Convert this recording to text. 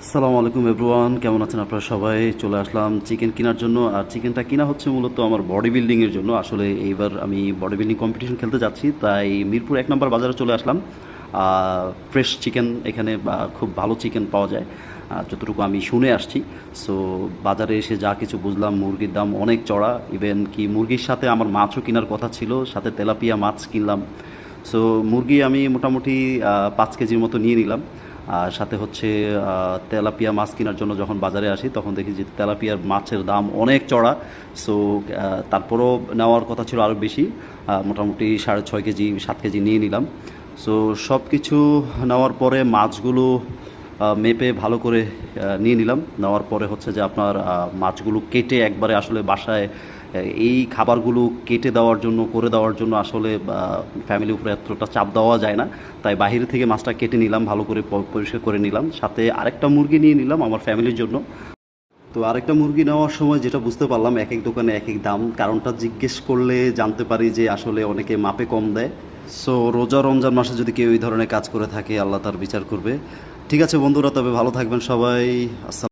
আসসালামু আলাইকুম এভরিওয়ান, কেমন আছেন আপনারা সবাই? চলে আসলাম চিকেন কেনার জন্য। আর চিকেনটা কিনা হচ্ছে মূলত আমার বডি বিল্ডিংয়ের জন্য। আসলে এইবার আমি বডি বিল্ডিং কম্পিটিশন খেলতে যাচ্ছি, তাই মিরপুর 1 নম্বর বাজারে চলে আসলাম। ফ্রেশ চিকেন এখানে খুব ভালো চিকেন পাওয়া যায়, যতটুকু আমি শুনে আসছি। সো বাজারে এসে যা কিছু বুঝলাম, মুরগির দাম অনেক চড়া। ইভেন কি মুরগির সাথে আমার মাছও কেনার কথা ছিল, সাথে তেলাপিয়া মাছ কিনলাম। সো মুরগি আমি মোটামুটি 5 কেজির মতো নিয়ে নিলাম। আর সাথে হচ্ছে তেলাপিয়া মাছ কেনার জন্য যখন বাজারে আসি, তখন দেখি যে তেলাপিয়ার মাছের দাম অনেক চড়া। সো তারপরও নেওয়ার কথা ছিল আরও বেশি, মোটামুটি 6.5 কেজি 7 কেজি নিয়ে নিলাম। সো সব কিছু নেওয়ার পরে মাছগুলো মেপে ভালো করে নিয়ে নিলাম। নেওয়ার পরে হচ্ছে যে আপনার মাছগুলো কেটে একবারে আসলে বাসায় এই খাবারগুলো কেটে দেওয়ার জন্য করে দেওয়ার জন্য আসলে ফ্যামিলির উপরে এতটা চাপ দেওয়া যায় না। তাই বাইরে থেকে মাছটা কেটে নিলাম, ভালো করে পরিষ্কার করে নিলাম। সাথে আরেকটা মুরগি নিয়ে নিলাম আমার ফ্যামিলির জন্য। তো আরেকটা মুরগি নেওয়ার সময় যেটা বুঝতে পারলাম, এক এক দোকানে এক এক দাম। কারণটা জিজ্ঞেস করলে জানতে পারি যে আসলে অনেকে মাপে কম দেয়। সো রোজা রমজান মাসে যদি কেউ এই ধরনের কাজ করে থাকে, আল্লাহ তার বিচার করবে। ঠিক আছে বন্ধুরা, তবে ভালো থাকবেন সবাই। আসসালাম।